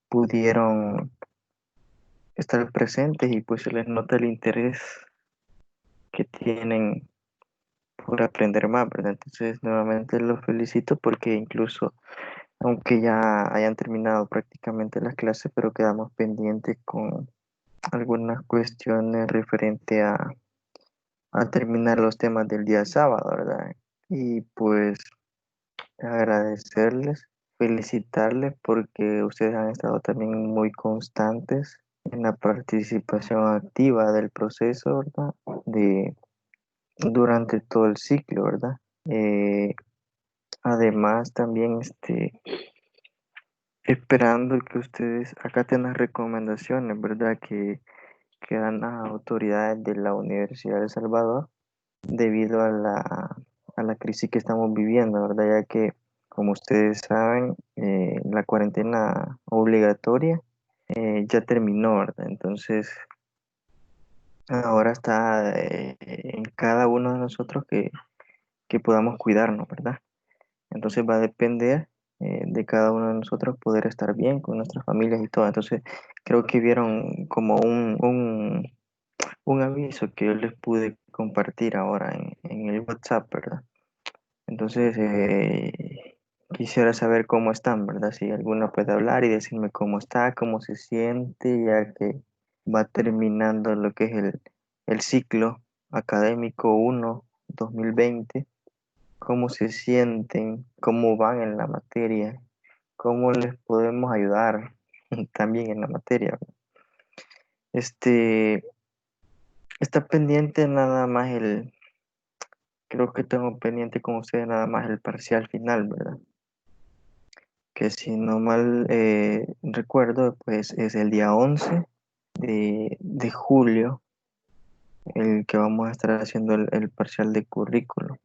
pudieron estar presentes y pues se les nota el interés que tienen por aprender más, ¿verdad? Entonces, nuevamente los felicito porque incluso, aunque ya hayan terminado prácticamente las clases, pero quedamos pendientes con algunas cuestiones referente a terminar los temas del día sábado, ¿verdad? Y pues agradecerles, felicitarles porque ustedes han estado también muy constantes en la participación activa del proceso, ¿verdad? Durante todo el ciclo, ¿verdad? Eh, Además, también esperando que ustedes acaten las recomendaciones, ¿verdad? Que dan las autoridades de la Universidad de El Salvador debido a la crisis que estamos viviendo, ¿verdad? Ya que, como ustedes saben, la cuarentena obligatoria ya terminó, ¿verdad? Entonces, ahora está en cada uno de nosotros que podamos cuidarnos, ¿verdad? Entonces va a depender de cada uno de nosotros poder estar bien con nuestras familias y todo. Entonces, creo que vieron como un aviso que yo les pude compartir ahora en el WhatsApp, ¿verdad? Entonces, quisiera saber cómo están, ¿verdad? Si alguno puede hablar y decirme cómo está, cómo se siente, ya que va terminando lo que es el ciclo académico 1 2020, cómo se sienten, cómo van en la materia, cómo les podemos ayudar también en la materia, ¿verdad? Este, está pendiente nada más creo que tengo pendiente con ustedes nada más el parcial final, ¿verdad? Que si no mal recuerdo, pues es el día 11 de julio el que vamos a estar haciendo el parcial de currículo.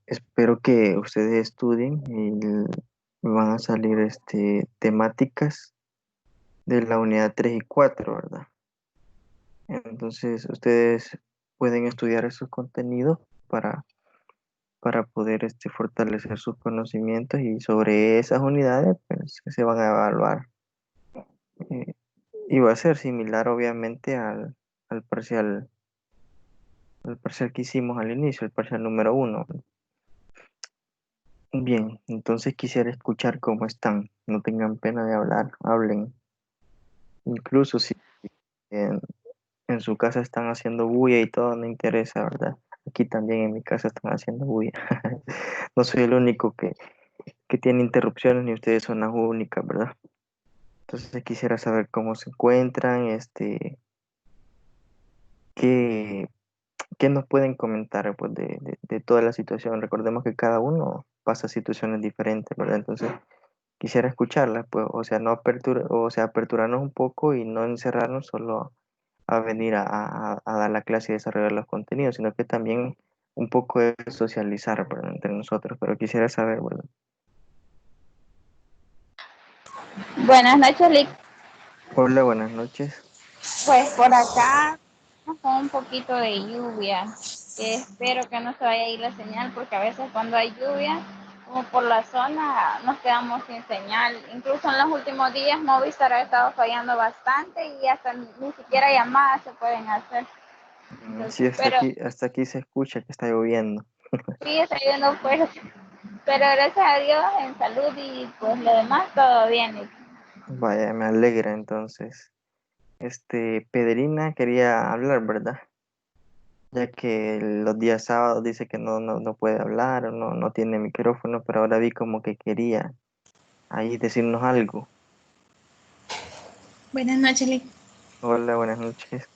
Espero que ustedes estudien y van a salir temáticas de la unidad 3 y 4, ¿verdad? Entonces ustedes pueden estudiar esos contenidos para, para poder fortalecer sus conocimientos y sobre esas unidades pues, se van a evaluar. Eh, y va a ser similar obviamente al parcial que hicimos al inicio, el parcial número 1. Bien, entonces quisiera escuchar cómo están. No tengan pena de hablar, hablen. Incluso si en, en su casa están haciendo bulla y todo, no interesa, ¿verdad? Aquí también en mi casa están haciendo bulla. No soy el único que tiene interrupciones, ni ustedes son las únicas, ¿verdad? Entonces quisiera saber cómo se encuentran, qué, qué nos pueden comentar pues, de toda la situación. Recordemos que cada uno pasa situaciones diferentes, ¿verdad? Entonces quisiera escucharlas, pues, o sea, no o sea, aperturarnos un poco y no encerrarnos solo a venir a dar la clase y desarrollar los contenidos, sino que también un poco de socializar, ¿verdad? Entre nosotros, pero quisiera saber, ¿verdad? Buenas noches, Lick. Hola, buenas noches. Pues por acá con un poquito de lluvia. Espero que no se vaya a ir la señal porque a veces cuando hay lluvia, como por la zona, nos quedamos sin señal. Incluso en los últimos días Movistar ha estado fallando bastante y hasta ni siquiera llamadas se pueden hacer. Sí, Entonces, pero hasta aquí se escucha que está lloviendo. sí está yendo fuerte. Pero gracias a Dios en salud y pues lo demás todo bien. Vaya, me alegra entonces. Pedrina quería hablar, ¿verdad? Ya que los días sábados dice que no puede hablar o no tiene micrófono, pero ahora vi como que quería ahí decirnos algo. Buenas noches, Lick. Hola, buenas noches.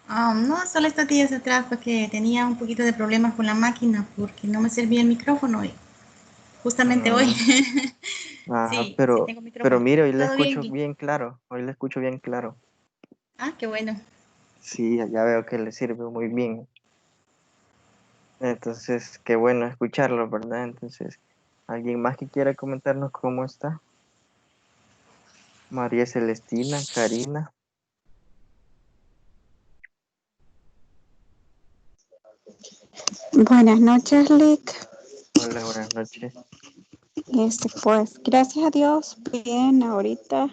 No, solo estos días atrás porque tenía un poquito de problemas con la máquina porque no me servía el micrófono y justamente hoy. Mm, Sí, sí pero, tengo pero micrófono. mire, hoy le ¿Todo bien, escucho Lick? bien claro, hoy le escucho bien claro. Ah, qué bueno. Sí, ya veo que le sirve muy bien. Entonces, qué bueno escucharlo, ¿verdad? Entonces, ¿alguien más que quiera comentarnos cómo está? María Celestina, Karina. Buenas noches, Lick. Hola, buenas noches. Pues gracias a Dios, bien, ahorita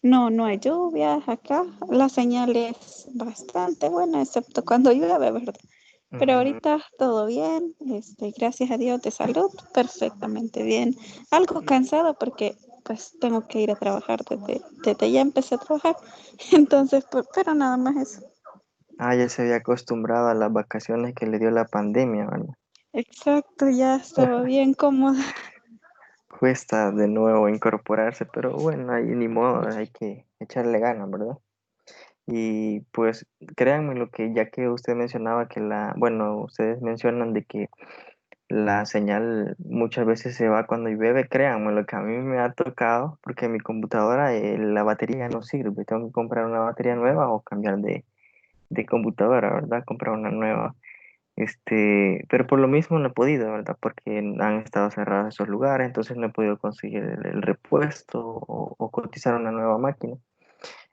no hay lluvias acá, la señal es bastante buena, excepto cuando llueve, ¿verdad? Pero Ujú. ahorita todo bien, gracias a Dios de salud, perfectamente bien. Algo cansado porque pues tengo que ir a trabajar desde ya empecé a trabajar, entonces, pero nada más eso. Ah, ya se había acostumbrado a las vacaciones que le dio la pandemia, ¿verdad? Exacto, ya estaba bien cómoda. Cuesta de nuevo incorporarse, pero bueno, ahí ni modo, hay que echarle ganas, ¿verdad? Y pues créanme lo que ya que usted mencionaba que bueno, ustedes mencionan de que la señal muchas veces se va cuando llueve, créanme lo que a mí me ha tocado, porque mi computadora la batería no sirve, tengo que comprar una batería nueva o cambiar de computadora, ¿verdad? Comprar una nueva. Pero por lo mismo no he podido, ¿verdad? Porque han estado cerrados esos lugares, entonces no he podido conseguir el repuesto o cotizar una nueva máquina.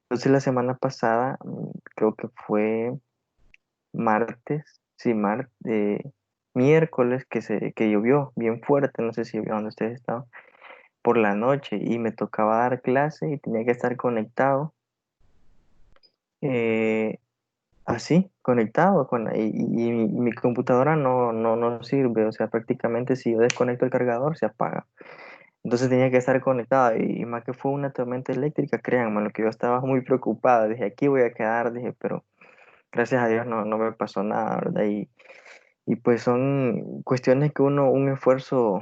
Entonces la semana pasada, creo que fue martes, sí, miércoles que llovió bien fuerte, no sé si llovió donde ustedes estaban, por la noche y me tocaba dar clase y tenía que estar conectado, eh, así, conectado y mi computadora no sirve, o sea, prácticamente si yo desconecto el cargador se apaga. Entonces tenía que estar conectado y más que fue una tormenta eléctrica, créanme, lo que yo estaba muy preocupado, dije, aquí voy a quedar, dije, pero gracias a Dios no me pasó nada, ¿verdad? Y pues son cuestiones un esfuerzo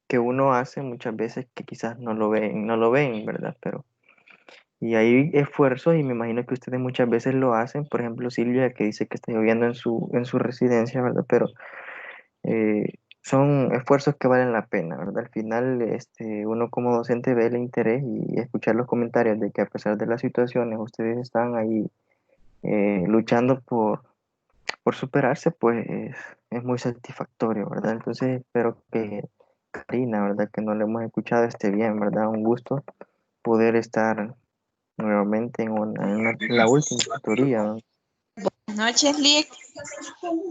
que uno hace muchas veces que quizás no lo ven, ¿verdad? Y hay esfuerzos y me imagino que ustedes muchas veces lo hacen, por ejemplo Silvia que dice que está lloviendo en su residencia, ¿verdad? Pero son esfuerzos que valen la pena, ¿verdad? Al final, uno como docente ve el interés y escuchar los comentarios de que a pesar de las situaciones ustedes están ahí luchando por superarse, pues es muy satisfactorio, ¿verdad? Entonces espero que Karina, ¿verdad? Que no le hemos escuchado esté bien, ¿verdad? Un gusto poder estar nuevamente en la última tutoría, ¿no? Buenas noches, Lick.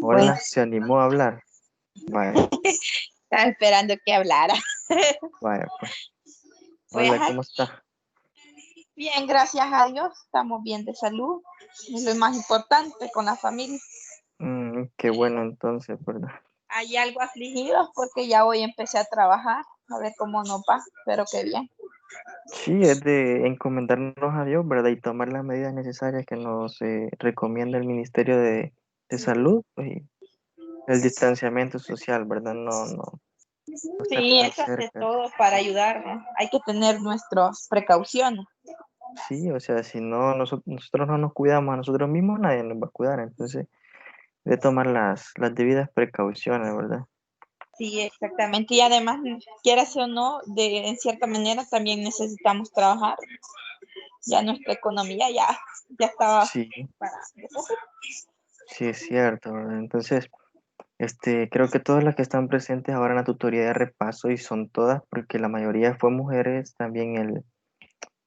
Hola, Pues se animó a hablar. Vaya, estaba esperando que hablara. vaya, pues. Pues Hola, ¿cómo aquí, está? bien, gracias a Dios, estamos bien de salud. Es lo más importante con la familia. Qué bueno entonces, ¿verdad? Hay algo afligidos porque ya hoy empecé a trabajar, a ver cómo nos va, pero qué bien. Sí, es de encomendarnos a Dios, ¿verdad? Y tomar las medidas necesarias que nos recomienda el Ministerio de Salud, pues, y el distanciamiento social, ¿verdad? No estar Sí, tan eso hace cerca. todo para ayudarnos. Hay que tener nuestras precauciones. Sí, o sea, si no nosotros no nos cuidamos a nosotros mismos, nadie nos va a cuidar. Entonces, de tomar las debidas precauciones, ¿verdad? Sí, exactamente. Y además, quieras o no, en cierta manera también necesitamos trabajar. Ya nuestra economía ya estaba Sí, para... sí es cierto, ¿verdad? Entonces, creo que todas las que están presentes ahora en la tutoría de repaso, y son todas, porque la mayoría fue mujeres también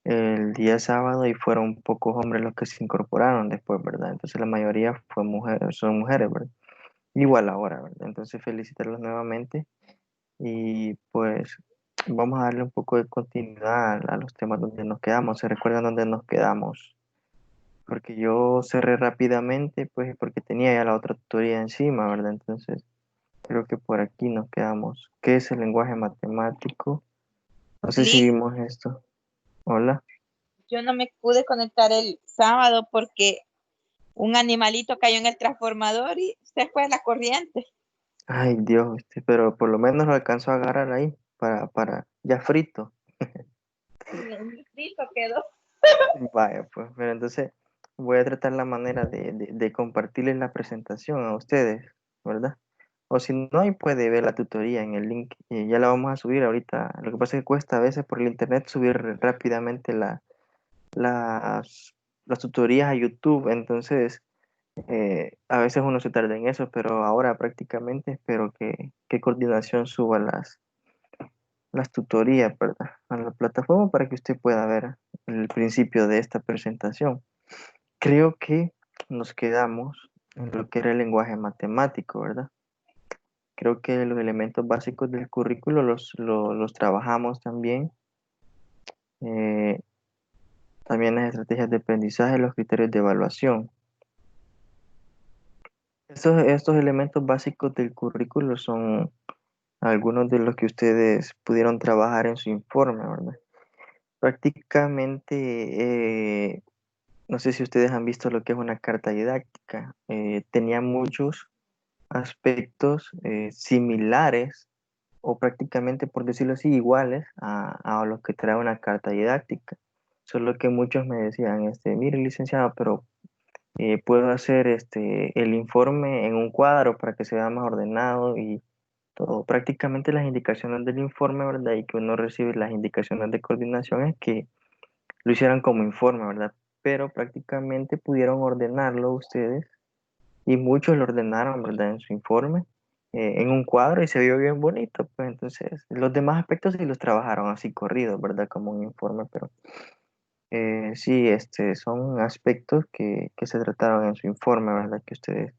el día sábado, y fueron pocos hombres los que se incorporaron después, ¿verdad? Entonces la mayoría son mujeres, ¿verdad? Igual ahora, ¿verdad? Entonces felicitarlos nuevamente y pues vamos a darle un poco de continuidad a los temas donde nos quedamos. ¿Se recuerdan dónde nos quedamos? Porque yo cerré rápidamente, pues porque tenía ya la otra tutoría encima, ¿verdad? Entonces creo que por aquí nos quedamos. ¿Qué es el lenguaje matemático? No sé si Liz, vimos esto. Hola. yo no me pude conectar el sábado porque un animalito cayó en el transformador y se fue la corriente. Ay, Dios, pero por lo menos lo alcanzó a agarrar ahí, ya frito. Y listo quedó. Vaya, pues, pero entonces voy a tratar la manera de compartirles la presentación a ustedes, ¿verdad? O si no, ahí puede ver la tutoría en el link. Ya la vamos a subir ahorita. Lo que pasa es que cuesta a veces por el internet subir rápidamente las, las tutorías a YouTube. Entonces, a veces uno se tarda en eso, pero ahora prácticamente espero que Coordinación suba las tutorías, ¿verdad? A la plataforma para que usted pueda ver el principio de esta presentación. Creo que nos quedamos en lo que era el lenguaje matemático, ¿verdad? Creo que los elementos básicos del currículo los trabajamos también. Eh, También las estrategias de aprendizaje, los criterios de evaluación. Estos elementos básicos del currículo son algunos de los que ustedes pudieron trabajar en su informe, ¿verdad? Prácticamente, no sé si ustedes han visto lo que es una carta didáctica. Tenía muchos aspectos similares o prácticamente, por decirlo así, iguales a los que trae una carta didáctica. Solo que muchos me decían, mire, licenciado, pero puedo hacer el informe en un cuadro para que se vea más ordenado y todo. Prácticamente las indicaciones del informe, ¿verdad? Y que uno recibe las indicaciones de coordinación es que lo hicieran como informe, ¿verdad? Pero prácticamente pudieron ordenarlo ustedes y muchos lo ordenaron, ¿verdad? En su informe, en un cuadro y se vio bien bonito, pues entonces los demás aspectos sí los trabajaron así corridos, ¿verdad? Como un informe, pero sí, son aspectos que se trataron en su informe, ¿verdad? Que ustedes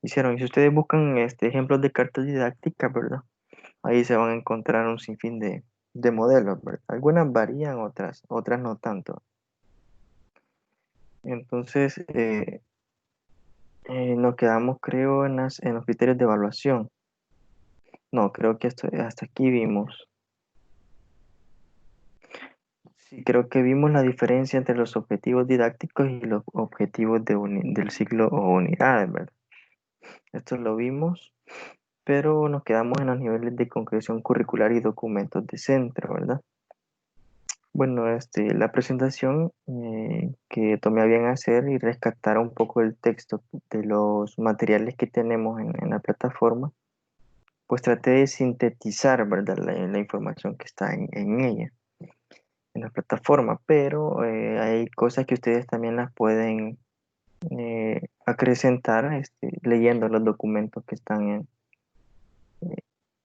hicieron. Y si ustedes buscan ejemplos de cartas didácticas, ¿verdad? Ahí se van a encontrar un sinfín de modelos, ¿verdad? Algunas varían, otras no tanto. Entonces, nos quedamos, creo, en los criterios de evaluación. No, creo que hasta aquí vimos. Sí, creo que vimos la diferencia entre los objetivos didácticos y los objetivos del ciclo o unidades, ¿verdad? Esto lo vimos, pero nos quedamos en los niveles de concreción curricular y documentos de centro, ¿verdad? Bueno, la presentación que tomé a bien hacer y rescatar un poco el texto de los materiales que tenemos en la plataforma, pues traté de sintetizar, ¿verdad? La información que está en ella, en la plataforma, pero hay cosas que ustedes también las pueden acrecentar leyendo los documentos que están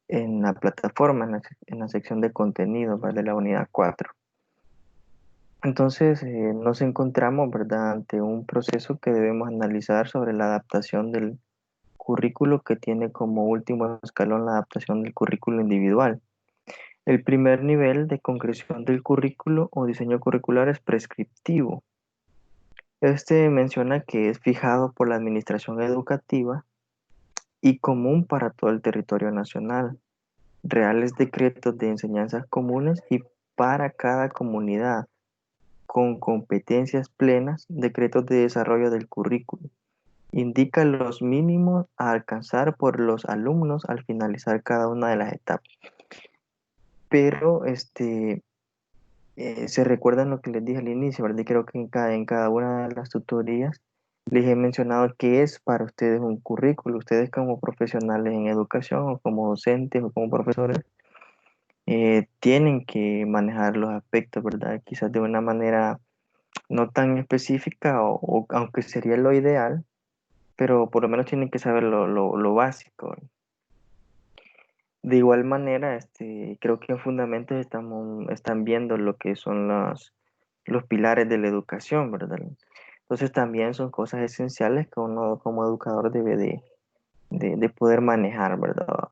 en la plataforma, en la sección de contenido, ¿verdad? De la unidad 4. Entonces, nos encontramos, ¿verdad?, ante un proceso que debemos analizar sobre la adaptación del currículo que tiene como último escalón la adaptación del currículo individual. El primer nivel de concreción del currículo o diseño curricular es prescriptivo. Este menciona que es fijado por la administración educativa y común para todo el territorio nacional. Reales decretos de enseñanzas comunes y para cada comunidad, con competencias plenas, decretos de desarrollo del currículo. Indica los mínimos a alcanzar por los alumnos al finalizar cada una de las etapas. Pero se recuerdan lo que les dije al inicio, ¿verdad? Y creo que en cada una de las tutorías les he mencionado qué es para ustedes un currículo. Ustedes como profesionales en educación o como docentes o como profesores tienen que manejar los aspectos, ¿verdad? Quizás de una manera no tan específica o aunque sería lo ideal, pero por lo menos tienen que saber lo básico. De igual manera, creo que en fundamentos están viendo lo que son los pilares de la educación, ¿verdad? Entonces también son cosas esenciales que uno como educador debe de poder manejar, ¿verdad?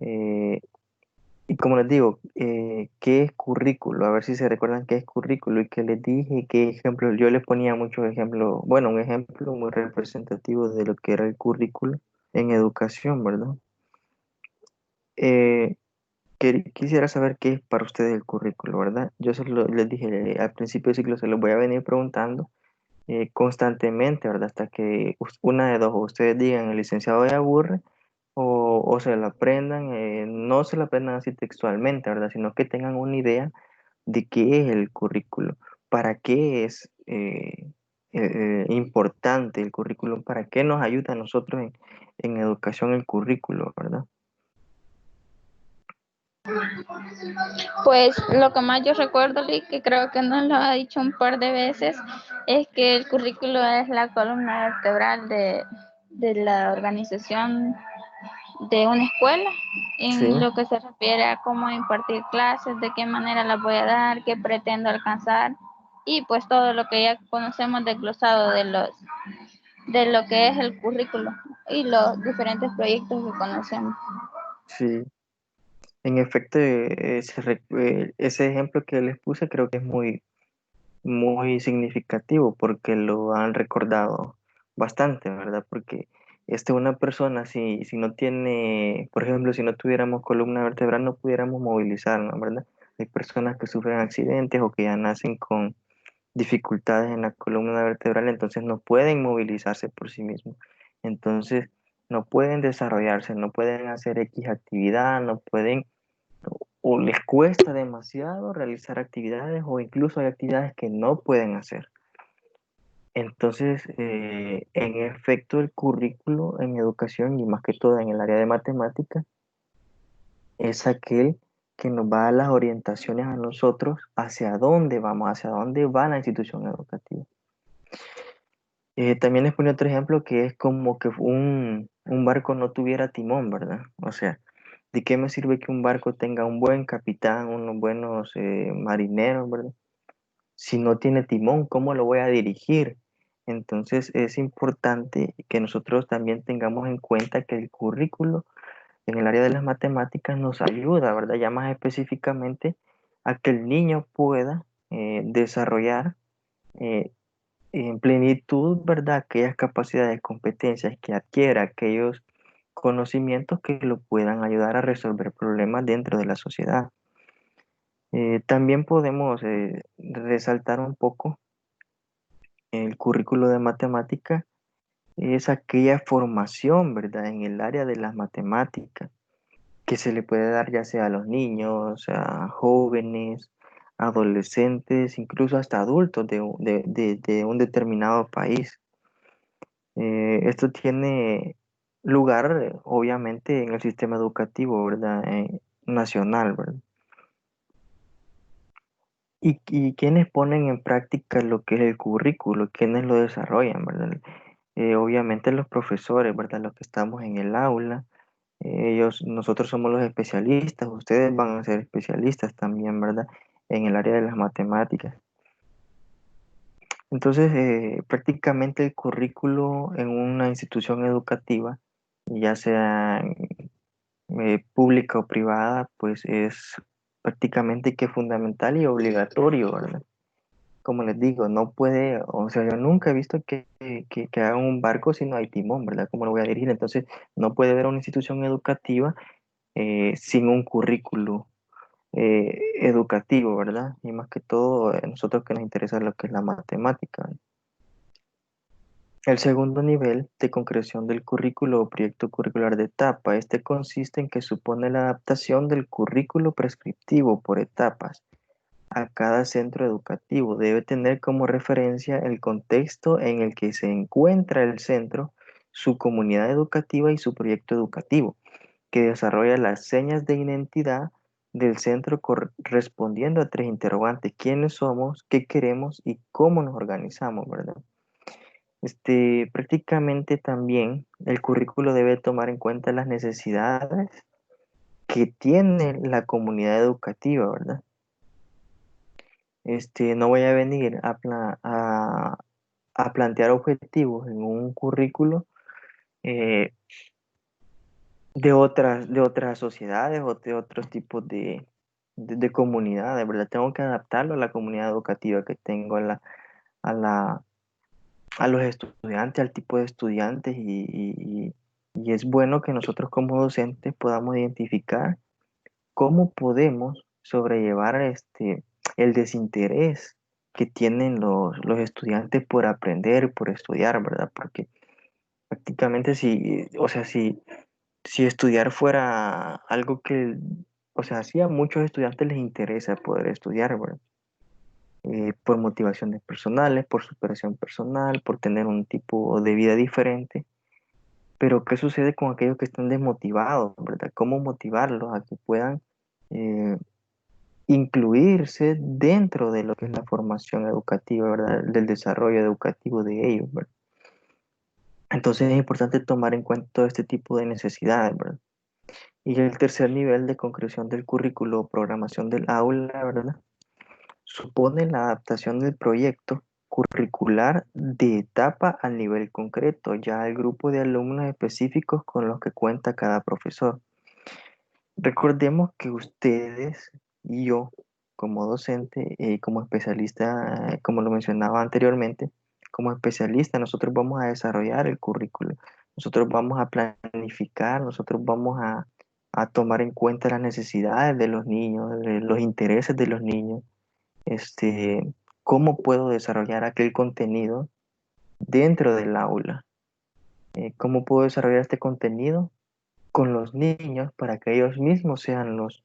Eh, y como les digo, ¿qué es currículo? A ver si se recuerdan qué es currículo y qué les dije, qué ejemplos. Yo les ponía muchos ejemplos, bueno, un ejemplo muy representativo de lo que era el currículo en educación, ¿verdad? Eh, Quisiera saber qué es para ustedes el currículo, ¿verdad? Yo les dije al principio del ciclo, se los voy a venir preguntando constantemente, ¿verdad? Hasta que una de dos, o ustedes digan, el licenciado ya aburre, o se lo aprendan, no se lo aprendan así textualmente, ¿verdad? Sino que tengan una idea de qué es el currículo, para qué es importante el currículum, para qué nos ayuda a nosotros en educación el currículo, ¿verdad? Pues lo que más yo recuerdo, Lee, que creo que nos lo ha dicho un par de veces, es que el currículo es la columna vertebral de la organización de una escuela, Sí, en lo que se refiere a cómo impartir clases, de qué manera las voy a dar, qué pretendo alcanzar, y pues todo lo que ya conocemos desglosado de lo que es el currículo. y los diferentes proyectos que conocemos. Sí, en efecto, ese ejemplo que les puse creo que es muy significativo porque lo han recordado bastante, ¿verdad? Porque una persona, si no tiene, por ejemplo, si no tuviéramos columna vertebral, no pudiéramos movilizarnos, ¿verdad? Hay personas que sufren accidentes o que ya nacen con dificultades en la columna vertebral, entonces no pueden movilizarse por sí mismos. Entonces, no pueden desarrollarse, no pueden hacer X actividad, no pueden o les cuesta demasiado realizar actividades o incluso hay actividades que no pueden hacer. Entonces, en efecto, el currículo en educación y más que todo en el área de matemáticas es aquel que nos va a dar las orientaciones a nosotros hacia dónde vamos, hacia dónde va la institución educativa. También les ponía otro ejemplo que es como que un barco no tuviera timón, ¿verdad? O sea, ¿de qué me sirve que un barco tenga un buen capitán, unos buenos marineros, ¿verdad? Si no tiene timón, ¿cómo lo voy a dirigir? Entonces es importante que nosotros también tengamos en cuenta que el currículo en el área de las matemáticas nos ayuda, ¿verdad? Ya más específicamente a que el niño pueda desarrollar eh, en plenitud, ¿verdad? Aquellas capacidades, competencias que adquiera, aquellos conocimientos que lo puedan ayudar a resolver problemas dentro de la sociedad. También podemos resaltar un poco el currículo de matemática, es aquella formación, ¿verdad? En el área de las matemáticas que se le puede dar ya sea a los niños, a jóvenes, adolescentes, incluso hasta adultos de un determinado país. Esto tiene lugar, obviamente, en el sistema educativo, ¿verdad? Nacional, ¿verdad? Y quienes ponen en práctica lo que es el currículo, quienes lo desarrollan, ¿verdad? Obviamente los profesores, ¿verdad? Los que estamos en el aula, nosotros somos los especialistas, ustedes van a ser especialistas también, ¿verdad? En el área de las matemáticas. Entonces, prácticamente el currículo en una institución educativa, ya sea pública o privada, pues es prácticamente que fundamental y obligatorio, ¿verdad? Como les digo, no puede, o sea, yo nunca he visto que hagan un barco si no hay timón, ¿verdad? ¿Cómo lo voy a dirigir? Entonces, no puede haber una institución educativa sin un currículo educativo, ¿verdad? Y más que todo, nosotros que nos interesa lo que es la matemática. El segundo nivel de concreción del currículo o proyecto curricular de etapa, este consiste en que supone la adaptación del currículo prescriptivo por etapas a cada centro educativo. Debe tener como referencia el contexto en el que se encuentra el centro, su comunidad educativa y su proyecto educativo, que desarrolla las señas de identidad del centro respondiendo a tres interrogantes: quiénes somos, qué queremos y cómo nos organizamos, ¿verdad? Prácticamente también el currículo debe tomar en cuenta las necesidades que tiene la comunidad educativa, ¿verdad? No voy a venir a plantear objetivos en un currículo eh, de otras sociedades o de otros tipos de comunidades, ¿verdad? Tengo que adaptarlo a la comunidad educativa que tengo, a la, a los estudiantes, al tipo de estudiantes y es bueno que nosotros como docentes podamos identificar cómo podemos sobrellevar el desinterés que tienen los estudiantes por aprender, por estudiar, ¿verdad? Porque prácticamente o sea, si estudiar fuera algo que, o sea, sí a muchos estudiantes les interesa poder estudiar, ¿verdad? Por motivaciones personales, por superación personal, por tener un tipo de vida diferente. Pero ¿qué sucede con aquellos que están desmotivados, ¿verdad? ¿Cómo motivarlos a que puedan eh, incluirse dentro de lo que es la formación educativa, ¿verdad? Del desarrollo educativo de ellos, ¿verdad? Entonces es importante tomar en cuenta todo este tipo de necesidades, ¿verdad? Y el tercer nivel de concreción del currículo o programación del aula, ¿verdad? Supone la adaptación del proyecto curricular de etapa al nivel concreto, ya el grupo de alumnos específicos con los que cuenta cada profesor. Recordemos que ustedes y yo, como docente, como especialista, como lo mencionaba anteriormente, como especialista, nosotros vamos a desarrollar el currículo, nosotros vamos a planificar, nosotros vamos a tomar en cuenta las necesidades de los niños, los intereses de los niños, cómo puedo desarrollar aquel contenido dentro del aula, cómo puedo desarrollar este contenido con los niños para que ellos mismos sean los,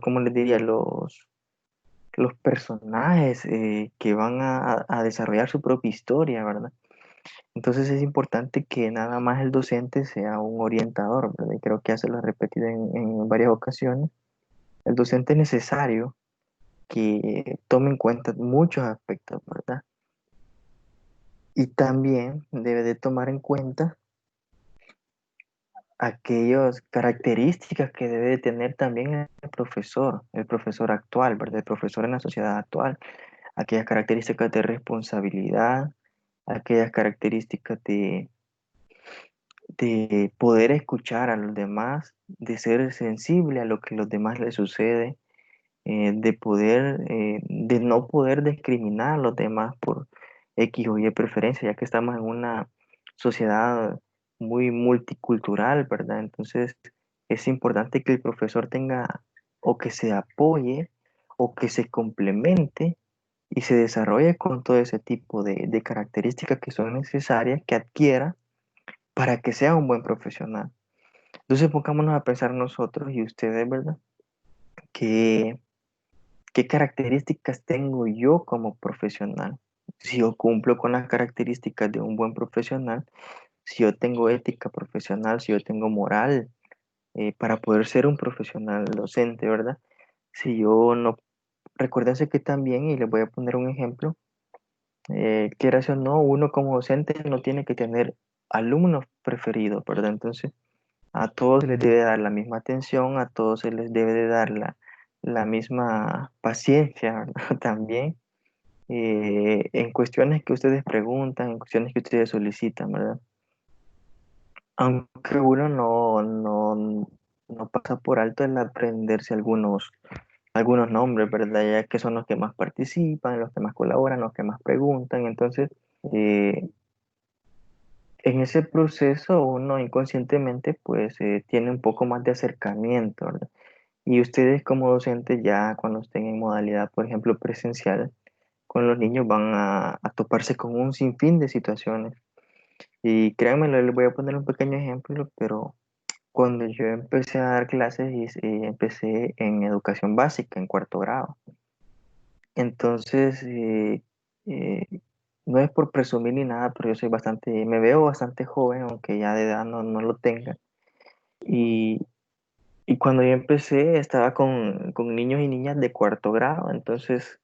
¿cómo les diría? Los personajes que van a desarrollar su propia historia, ¿verdad? Entonces es importante que nada más el docente sea un orientador, ¿verdad? Y creo que ya se lo he repetido en varias ocasiones. El docente es necesario que tome en cuenta muchos aspectos, ¿verdad? Y también debe de tomar en cuenta aquellas características que debe de tener también el profesor actual, ¿verdad? El profesor en la sociedad actual, aquellas características de responsabilidad, aquellas características de poder escuchar a los demás, de ser sensible a lo que a los demás les sucede, de no poder discriminar a los demás por X o Y preferencia, ya que estamos en una sociedad muy multicultural, ¿verdad? Entonces es importante que el profesor tenga o que se apoye o que se complemente y se desarrolle con todo ese tipo de características que son necesarias que adquiera para que sea un buen profesional. Entonces pongámonos a pensar nosotros y ustedes, ¿verdad? ¿Qué, qué características tengo yo como profesional? Si yo cumplo con las características de un buen profesional, si yo tengo ética profesional, si yo tengo moral para poder ser un profesional docente, ¿verdad? Si yo no, recuérdense que también, y les voy a poner un ejemplo, quieras o no, uno como docente no tiene que tener alumnos preferidos, ¿verdad? Entonces, a todos se les debe dar la misma atención, a todos se les debe de dar la misma paciencia, ¿verdad? También en cuestiones que ustedes preguntan, en cuestiones que ustedes solicitan, ¿verdad? Aunque uno no pasa por alto el aprenderse algunos nombres, ¿verdad? Ya que son los que más participan, los que más colaboran, los que más preguntan. Entonces, eh, en ese proceso uno inconscientemente pues tiene un poco más de acercamiento, ¿verdad? Y ustedes como docentes ya cuando estén en modalidad, por ejemplo, presencial, con los niños van a toparse con un sinfín de situaciones. Y créanme, les voy a poner un pequeño ejemplo, pero cuando yo empecé a dar clases, empecé en educación básica, en cuarto grado. Entonces, eh, no es por presumir ni nada, pero yo soy me veo bastante joven, aunque ya de edad no lo tenga. Y, y cuando yo empecé, estaba con niños y niñas de cuarto grado. Entonces,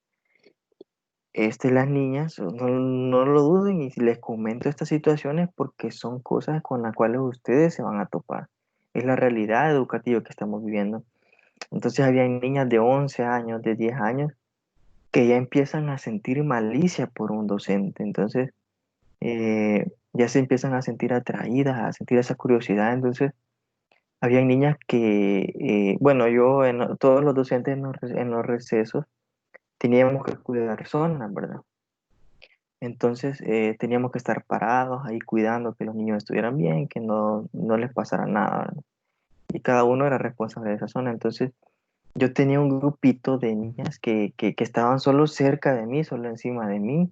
las niñas, no lo duden y les comento estas situaciones porque son cosas con las cuales ustedes se van a topar. Es la realidad educativa que estamos viviendo. Entonces, había niñas de 11 años, de 10 años, que ya empiezan a sentir malicia por un docente. Entonces, ya se empiezan a sentir atraídas, a sentir esa curiosidad. Entonces, había niñas que, bueno, todos los docentes en los recesos teníamos que cuidar zonas, ¿verdad? Entonces, teníamos que estar parados ahí cuidando que los niños estuvieran bien, que no les pasara nada, ¿verdad? Y cada uno era responsable de esa zona. Entonces, yo tenía un grupito de niñas que estaban solo cerca de mí, solo encima de mí,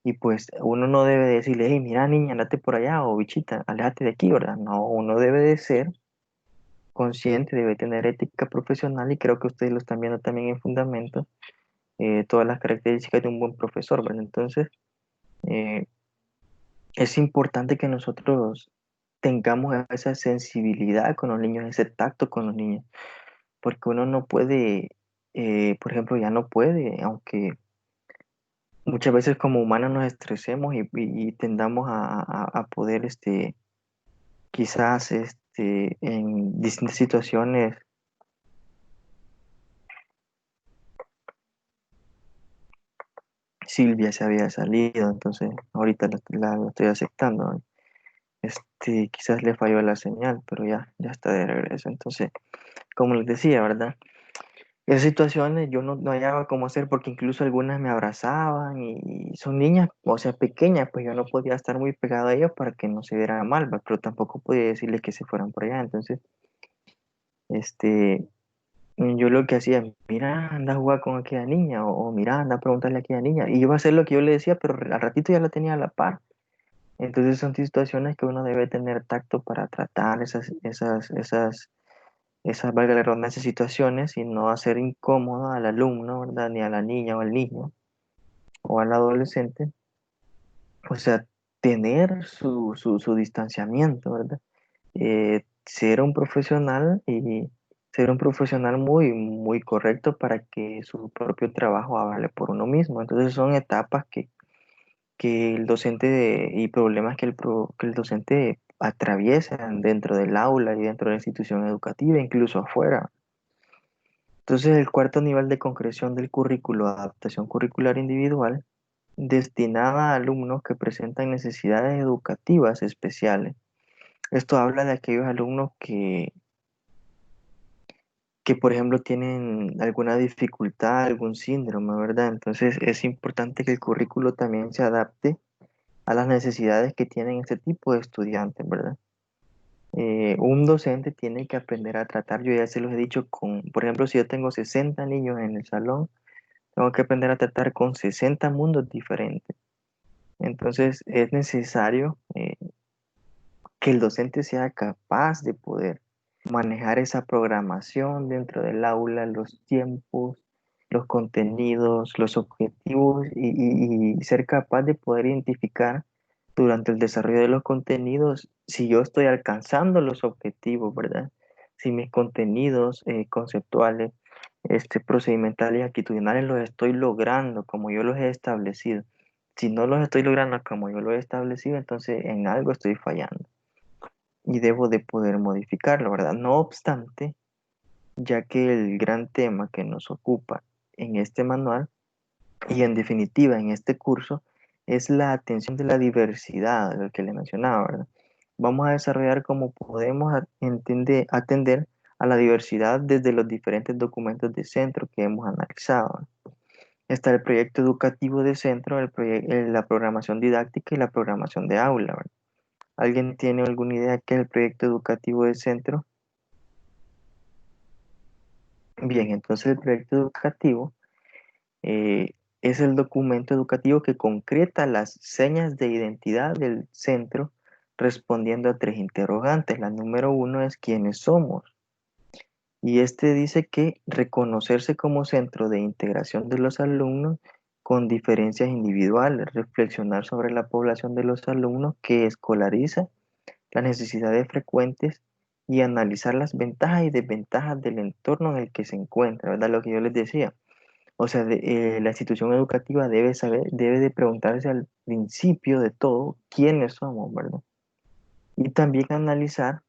y pues uno no debe decirle, hey, mira niña, andate por allá, o bichita, aléjate de aquí, ¿verdad? No, uno debe de ser consciente, debe tener ética profesional, y creo que ustedes lo están viendo también en fundamento, todas las características de un buen profesor, ¿verdad? Entonces, eh, es importante que nosotros tengamos esa sensibilidad con los niños, ese tacto con los niños, porque uno no puede, por ejemplo, ya no puede, aunque muchas veces como humanos nos estresemos y tendamos a poder, quizás, en distintas situaciones, Silvia se había salido, entonces ahorita la estoy aceptando, ¿no? Quizás le falló la señal, pero ya está de regreso. Entonces, como les decía, ¿verdad? Esas situaciones yo no hallaba cómo hacer porque incluso algunas me abrazaban y son niñas, o sea, pequeñas, pues yo no podía estar muy pegado a ellas para que no se vieran mal, ¿va? Pero tampoco podía decirles que se fueran por allá. Entonces, este, yo lo que hacía, mira, anda a jugar con aquella niña, o mira, anda a preguntarle a aquella niña. Y yo iba a hacer lo que yo le decía, pero al ratito ya la tenía a la par. Entonces son situaciones que uno debe tener tacto para tratar valga la redundancia, situaciones y no hacer incómodo al alumno, ¿verdad? Ni a la niña o al niño o al adolescente. O sea, tener su distanciamiento, ¿verdad? Ser un profesional y ser un profesional muy correcto para que su propio trabajo hable por uno mismo. Entonces son etapas que el docente y problemas que el docente atraviesan dentro del aula y dentro de la institución educativa, incluso afuera. Entonces, el cuarto nivel de concreción del currículo, adaptación curricular individual, destinada a alumnos que presentan necesidades educativas especiales. Esto habla de aquellos alumnos que, por ejemplo, tienen alguna dificultad, algún síndrome, ¿verdad? Entonces, es importante que el currículo también se adapte a las necesidades que tienen este tipo de estudiantes, ¿verdad? Un docente tiene que aprender a tratar, yo ya se los he dicho, por ejemplo, si yo tengo 60 niños en el salón, tengo que aprender a tratar con 60 mundos diferentes. Entonces es necesario que el docente sea capaz de poder manejar esa programación dentro del aula, los tiempos, los contenidos, los objetivos y ser capaz de poder identificar durante el desarrollo de los contenidos si yo estoy alcanzando los objetivos, ¿verdad? Si mis contenidos conceptuales, procedimentales y actitudinales los estoy logrando como yo los he establecido. Si no los estoy logrando como yo lo he establecido, entonces en algo estoy fallando y debo de poder modificarlo, ¿verdad? No obstante, ya que el gran tema que nos ocupa en este manual y en definitiva en este curso es la atención de la diversidad, lo que le mencionaba, ¿verdad? Vamos a desarrollar cómo podemos atender a la diversidad desde los diferentes documentos de centro que hemos analizado. Está el proyecto educativo de centro, la programación didáctica y la programación de aula, ¿verdad? ¿Alguien tiene alguna idea qué es el proyecto educativo de centro? Bien, entonces el proyecto educativo es el documento educativo que concreta las señas de identidad del centro respondiendo a tres interrogantes. La número uno es ¿quiénes somos? Y este dice que reconocerse como centro de integración de los alumnos con diferencias individuales, reflexionar sobre la población de los alumnos que escolariza, las necesidades frecuentes y analizar las ventajas y desventajas del entorno en el que se encuentra, ¿verdad? Lo que yo les decía. O sea, la institución educativa debe de preguntarse al principio de todo quiénes somos, ¿verdad? Y también analizar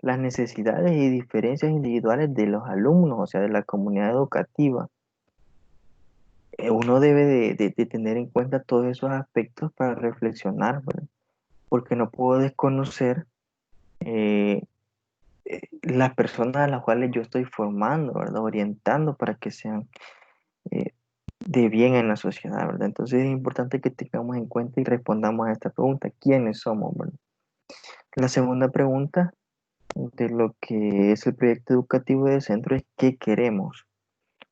las necesidades y diferencias individuales de los alumnos, o sea, de la comunidad educativa. Uno debe de tener en cuenta todos esos aspectos para reflexionar, ¿verdad? Porque no puedo desconocer eh, las personas a las cuales yo estoy formando, ¿verdad? Orientando para que sean eh, de bien en la sociedad, ¿verdad? Entonces es importante que tengamos en cuenta y respondamos a esta pregunta, ¿quiénes somos, verdad? La segunda pregunta de lo que es el proyecto educativo de centro es ¿qué queremos?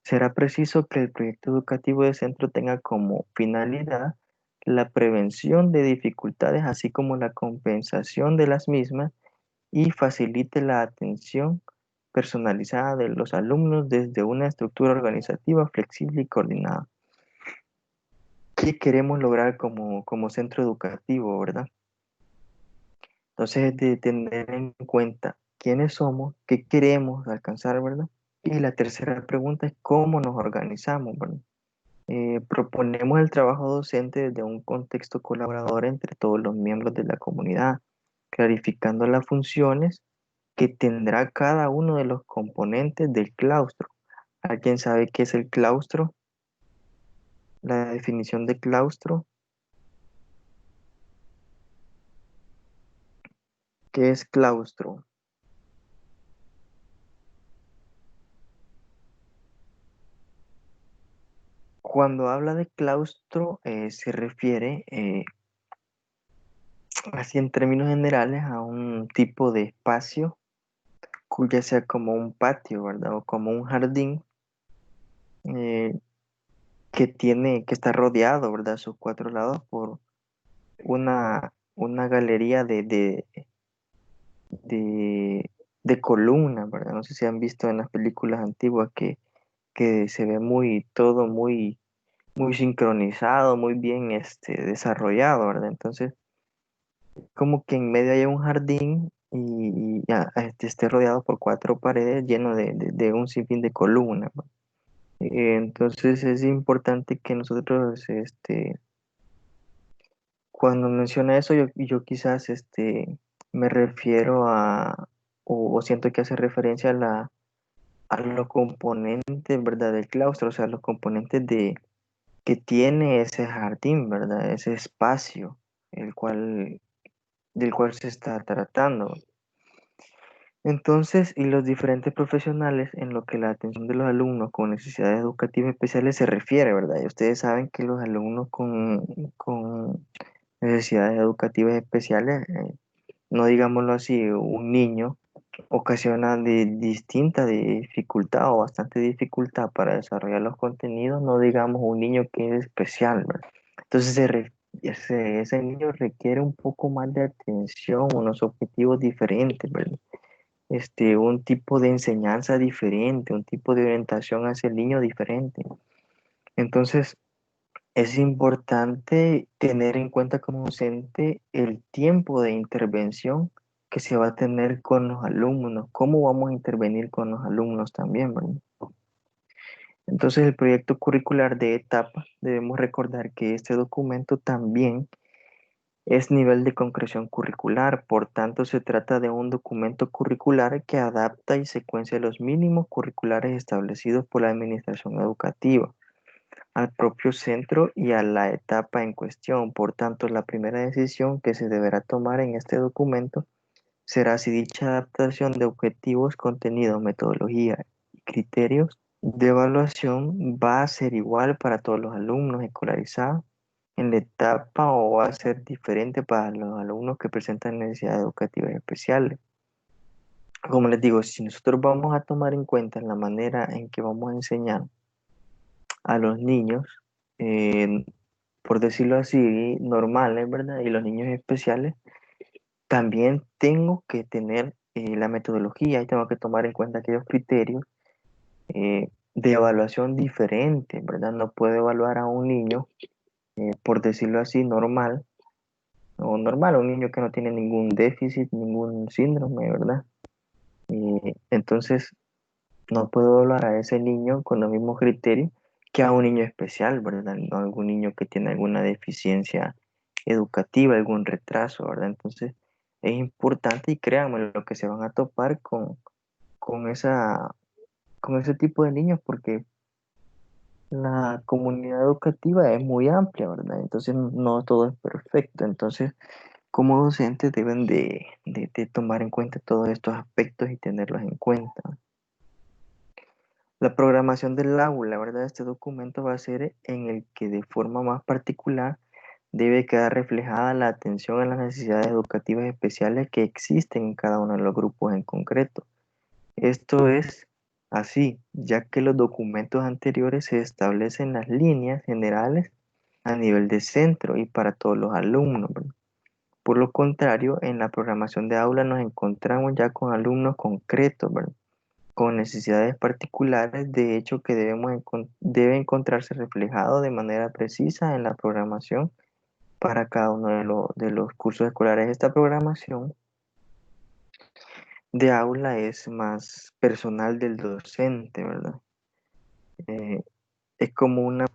Será preciso que el proyecto educativo de centro tenga como finalidad la prevención de dificultades, así como la compensación de las mismas y facilite la atención personalizada de los alumnos desde una estructura organizativa flexible y coordinada. ¿Qué queremos lograr como centro educativo, verdad? Entonces, de tener en cuenta quiénes somos, qué queremos alcanzar, ¿verdad? Y la tercera pregunta es cómo nos organizamos, ¿verdad? Proponemos el trabajo docente desde un contexto colaborador entre todos los miembros de la comunidad, clarificando las funciones que tendrá cada uno de los componentes del claustro. ¿Alguien sabe qué es el claustro? la definición de claustro. ¿Qué es claustro? Cuando habla de claustro, se refiere, así en términos generales, a un tipo de espacio cuya sea como un patio, ¿verdad? O como un jardín, eh, que está rodeado, ¿verdad? A sus cuatro lados por una galería de, de columnas, ¿verdad? No sé si han visto en las películas antiguas que se ve todo muy sincronizado, muy bien desarrollado, ¿verdad? Entonces, como que en medio hay un jardín y esté rodeado por cuatro paredes lleno de un sinfín de columnas, ¿no? Entonces es importante que nosotros, cuando menciona eso, yo quizás me refiero o siento que hace referencia a los componentes, ¿verdad? Del claustro, o sea, los componentes que tiene ese jardín, ¿verdad? Ese espacio, el cual, del cual se está tratando. Entonces, y los diferentes profesionales en lo que la atención de los alumnos con necesidades educativas especiales se refiere, ¿verdad? Y ustedes saben que los alumnos con necesidades educativas especiales, no digámoslo así, un niño ocasiona de distinta dificultad o bastante dificultad para desarrollar los contenidos, no digamos un niño que es especial, ¿verdad? Entonces ese niño requiere un poco más de atención, unos objetivos diferentes, ¿verdad? Un tipo de enseñanza diferente, un tipo de orientación hacia el niño diferente. Entonces, es importante tener en cuenta como docente el tiempo de intervención que se va a tener con los alumnos, cómo vamos a intervenir con los alumnos también, ¿verdad? Entonces, el proyecto curricular de etapa, debemos recordar que este documento también es nivel de concreción curricular, por tanto se trata de un documento curricular que adapta y secuencia los mínimos curriculares establecidos por la administración educativa al propio centro y a la etapa en cuestión. Por tanto, la primera decisión que se deberá tomar en este documento será si dicha adaptación de objetivos, contenido, metodología y criterios de evaluación va a ser igual para todos los alumnos escolarizados en la etapa o va a ser diferente para los alumnos que presentan necesidades educativas especiales. Como les digo, si nosotros vamos a tomar en cuenta la manera en que vamos a enseñar a los niños, eh, por decirlo así, normales, ¿verdad? Y los niños especiales, también tengo que tener la metodología y tengo que tomar en cuenta aquellos criterios de evaluación diferentes, ¿verdad? No puedo evaluar a un niño, por decirlo así, normal, o normal, un niño que no tiene ningún déficit, ningún síndrome, ¿verdad? Entonces, no puedo evaluar a ese niño con los mismos criterios que a un niño especial, ¿verdad? No a algún niño que tiene alguna deficiencia educativa, algún retraso, ¿verdad? Entonces, es importante y créanme lo que se van a topar con con ese tipo de niños porque la comunidad educativa es muy amplia, ¿verdad? Entonces, no todo es perfecto. Entonces, como docentes deben de tomar en cuenta todos estos aspectos y tenerlos en cuenta. La programación del aula, ¿verdad? Este documento va a ser en el que de forma más particular debe quedar reflejada la atención a las necesidades educativas especiales que existen en cada uno de los grupos en concreto. Esto es así, ya que los documentos anteriores se establecen las líneas generales a nivel de centro y para todos los alumnos, ¿verdad? Por lo contrario, en la programación de aula nos encontramos ya con alumnos concretos, ¿verdad? Con necesidades particulares, de hecho que debe encontrarse reflejado de manera precisa en la programación para cada uno de los cursos escolares. Esta programación de aula es más personal del docente, ¿verdad? Eh, es como una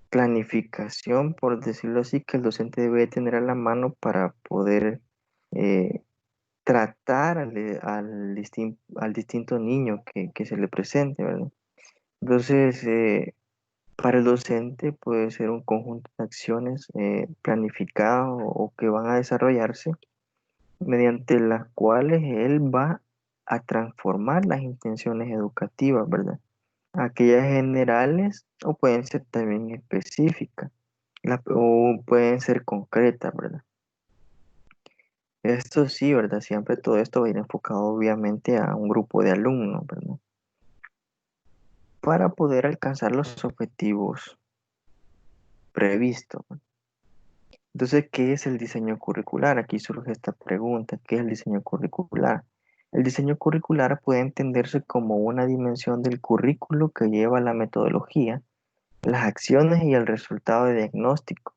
planificación, por decirlo así, que el docente debe tener a la mano para poder eh, tratar al distinto niño que se le presente, ¿verdad? Entonces, Para el docente puede ser un conjunto de acciones planificadas o que van a desarrollarse mediante las cuales él va a transformar las intenciones educativas, ¿verdad? Aquellas generales o pueden ser también específicas o pueden ser concretas, ¿verdad? Esto sí, ¿verdad? Siempre todo esto va a ir enfocado obviamente a un grupo de alumnos, ¿verdad? Para poder alcanzar los objetivos previstos, ¿verdad? Entonces, ¿qué es el diseño curricular? Aquí surge esta pregunta, ¿qué es el diseño curricular? El diseño curricular puede entenderse como una dimensión del currículo que lleva la metodología, las acciones y el resultado de diagnóstico,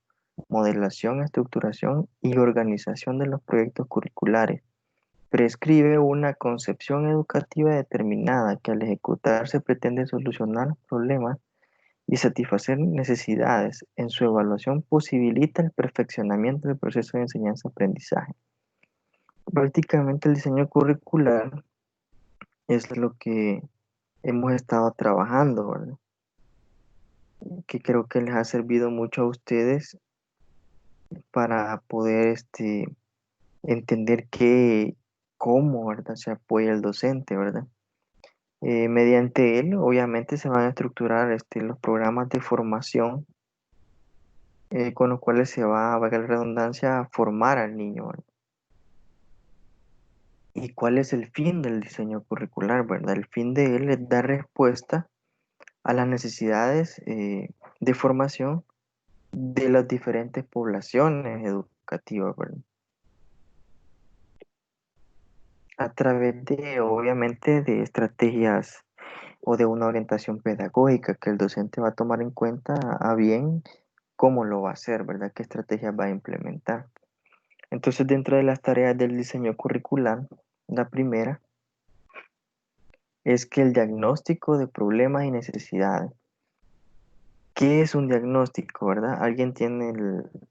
modelación, estructuración y organización de los proyectos curriculares. Prescribe una concepción educativa determinada que al ejecutarse pretende solucionar problemas y satisfacer necesidades. En su evaluación posibilita el perfeccionamiento del proceso de enseñanza-aprendizaje. Prácticamente el diseño curricular es lo que hemos estado trabajando, ¿verdad? Que creo que les ha servido mucho a ustedes para poder entender cómo, ¿verdad? Se apoya el docente, ¿verdad? Mediante él, obviamente, se van a estructurar los programas de formación con los cuales se va, valga la redundancia, a formar al niño, ¿verdad? ¿Y cuál es el fin del diseño curricular, verdad? El fin de él es dar respuesta a las necesidades de formación de las diferentes poblaciones educativas, ¿verdad? A través de, obviamente, de estrategias o de una orientación pedagógica que el docente va a tomar en cuenta a bien cómo lo va a hacer, ¿verdad? ¿Qué estrategias va a implementar? Entonces, dentro de las tareas del diseño curricular, la primera es que el diagnóstico de problemas y necesidades. ¿Qué es un diagnóstico, verdad? ¿Alguien tiene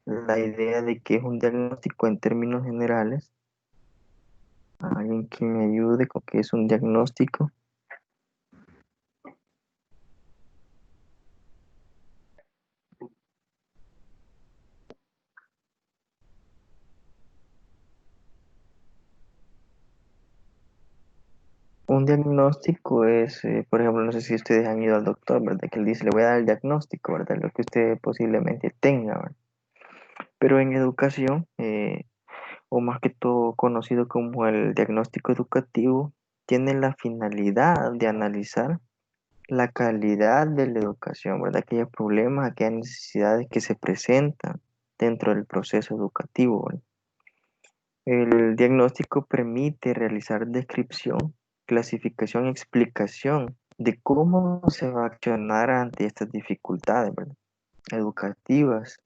la idea de qué es un diagnóstico en términos generales? ¿Alguien que me ayude con qué es un diagnóstico? Un diagnóstico es, por ejemplo, no sé si ustedes han ido al doctor, ¿verdad? Que él dice, le voy a dar el diagnóstico, ¿verdad? Lo que usted posiblemente tenga, ¿verdad? Pero en educación, o más que todo conocido como el diagnóstico educativo, tiene la finalidad de analizar la calidad de la educación, ¿verdad? Aquellos problemas, aquellas necesidades que se presentan dentro del proceso educativo, ¿verdad? El diagnóstico permite realizar descripción, clasificación y explicación de cómo se va a accionar ante estas dificultades, ¿verdad? Educativas.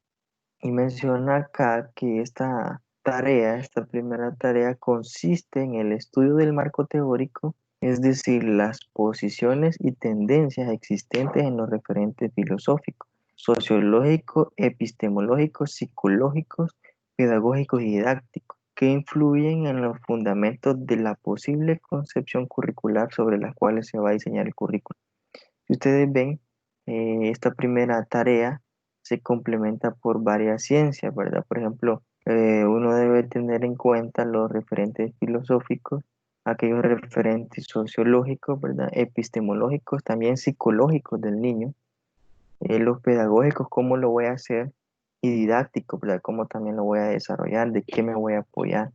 Y menciona acá que esta tarea, esta primera tarea, consiste en el estudio del marco teórico, es decir, las posiciones y tendencias existentes en los referentes filosóficos, sociológicos, epistemológicos, psicológicos, pedagógicos y didácticos, que influyen en los fundamentos de la posible concepción curricular sobre las cuales se va a diseñar el currículo. Si ustedes ven, esta primera tarea se complementa por varias ciencias, ¿verdad? Por ejemplo, uno debe tener en cuenta los referentes filosóficos, aquellos referentes sociológicos, ¿verdad? Epistemológicos, también psicológicos del niño, los pedagógicos, cómo lo voy a hacer, y didácticos, ¿verdad? Cómo también lo voy a desarrollar, de qué me voy a apoyar.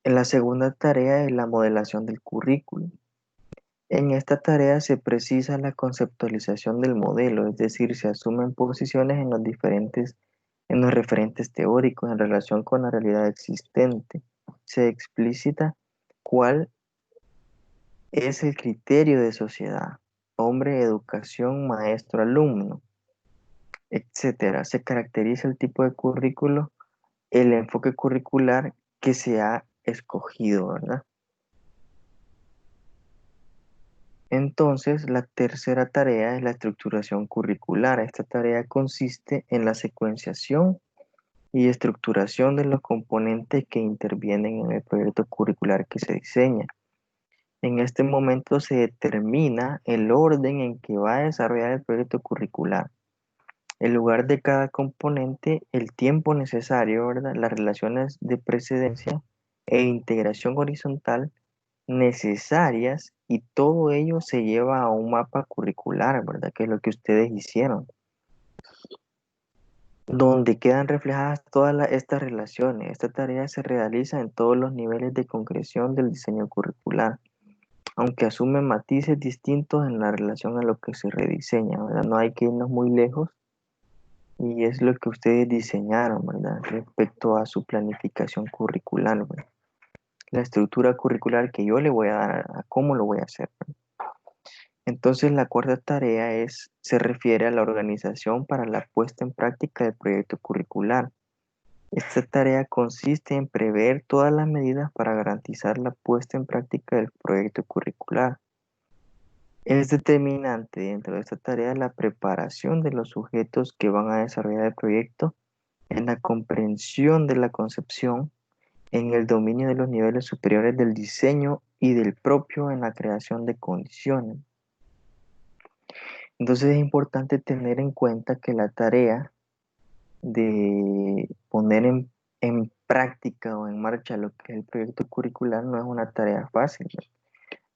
En la segunda tarea es la modelación del currículum. En esta tarea se precisa la conceptualización del modelo, es decir, se asumen posiciones en los referentes teóricos en relación con la realidad existente. Se explicita cuál es el criterio de sociedad, hombre, educación, maestro, alumno, etcétera. Se caracteriza el tipo de currículo, el enfoque curricular que se ha escogido, ¿verdad? Entonces, la tercera tarea es la estructuración curricular. Esta tarea consiste en la secuenciación y estructuración de los componentes que intervienen en el proyecto curricular que se diseña. en este momento se determina el orden en que va a desarrollar el proyecto curricular, el lugar de cada componente, el tiempo necesario, ¿verdad? Las relaciones de precedencia e integración horizontal necesarias, y todo ello se lleva a un mapa curricular, ¿verdad? Que es lo que ustedes hicieron, donde quedan reflejadas todas estas relaciones. Esta tarea se realiza en todos los niveles de concreción del diseño curricular, aunque asume matices distintos en la relación a lo que se rediseña, ¿verdad? No hay que irnos muy lejos, y es lo que ustedes diseñaron, ¿verdad? Respecto a su planificación curricular, ¿verdad? La estructura curricular que yo le voy a dar, a cómo lo voy a hacer, ¿verdad? Entonces, la cuarta tarea se refiere a la organización para la puesta en práctica del proyecto curricular. Esta tarea consiste en prever todas las medidas para garantizar la puesta en práctica del proyecto curricular. Es determinante dentro de esta tarea la preparación de los sujetos que van a desarrollar el proyecto en la comprensión de la concepción, en el dominio de los niveles superiores del diseño y del propio en la creación de condiciones. Entonces es importante tener en cuenta que la tarea de poner en práctica o en marcha lo que es el proyecto curricular no es una tarea fácil, ¿no?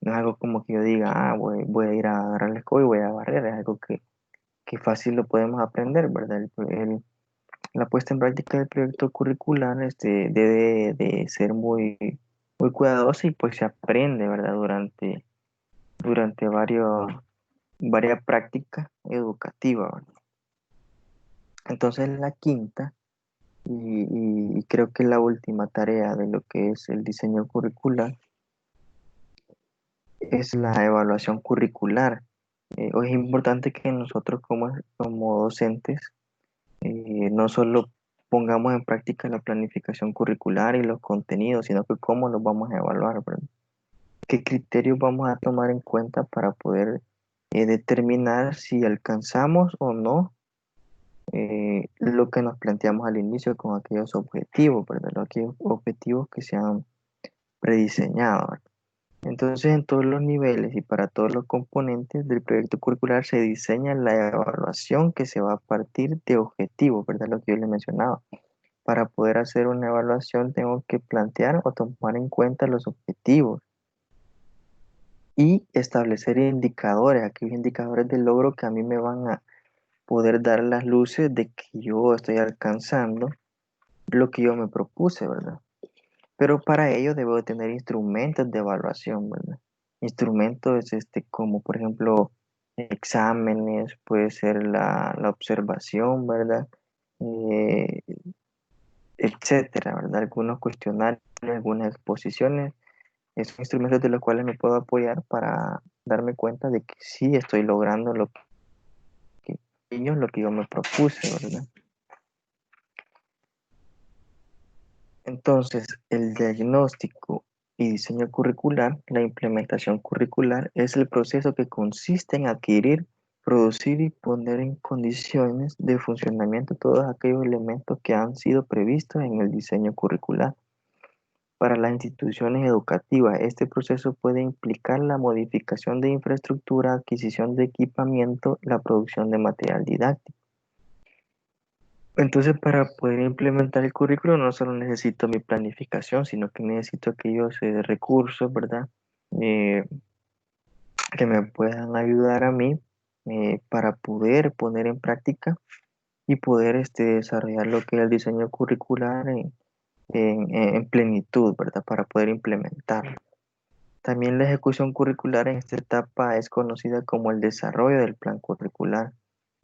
No es algo como que yo diga, voy a ir a agarrar la escoba y voy a barrer, es algo que fácil lo podemos aprender, ¿verdad? La puesta en práctica del proyecto curricular debe de ser muy cuidadosa, y pues se aprende, ¿verdad? Durante varias prácticas educativas, ¿verdad? Entonces la quinta y creo que la última tarea de lo que es el diseño curricular es la evaluación curricular. Hoy es importante que nosotros como docentes no solo pongamos en práctica la planificación curricular y los contenidos, sino que cómo los vamos a evaluar, ¿verdad? ¿Qué criterios vamos a tomar en cuenta para poder determinar si alcanzamos o no lo que nos planteamos al inicio con aquellos objetivos, ¿verdad? Aquellos objetivos que se han prediseñado, ¿verdad? Entonces, en todos los niveles y para todos los componentes del proyecto curricular se diseña la evaluación que se va a partir de objetivos, ¿verdad? Lo que yo les mencionaba. Para poder hacer una evaluación tengo que plantear o tomar en cuenta los objetivos y establecer indicadores, aquellos indicadores de logro que a mí me van a poder dar las luces de que yo estoy alcanzando lo que yo me propuse, ¿verdad? Pero para ello debo de tener instrumentos de evaluación, ¿verdad? Instrumentos como por ejemplo exámenes, puede ser la observación, ¿verdad? Eh, etcétera, ¿verdad? Algunos cuestionarios, algunas exposiciones, son instrumentos de los cuales me puedo apoyar para darme cuenta de que sí estoy logrando lo que yo me propuse, ¿verdad? Entonces, el diagnóstico y diseño curricular, la implementación curricular, es el proceso que consiste en adquirir, producir y poner en condiciones de funcionamiento todos aquellos elementos que han sido previstos en el diseño curricular. Para las instituciones educativas, este proceso puede implicar la modificación de infraestructura, adquisición de equipamiento, la producción de material didáctico. Entonces, para poder implementar el currículo no solo necesito mi planificación, sino que necesito aquellos recursos, ¿verdad? Eh, que me puedan ayudar a mí para poder poner en práctica y poder desarrollar lo que es el diseño curricular en plenitud, ¿verdad? Para poder implementarlo. También la ejecución curricular en esta etapa es conocida como el desarrollo del plan curricular.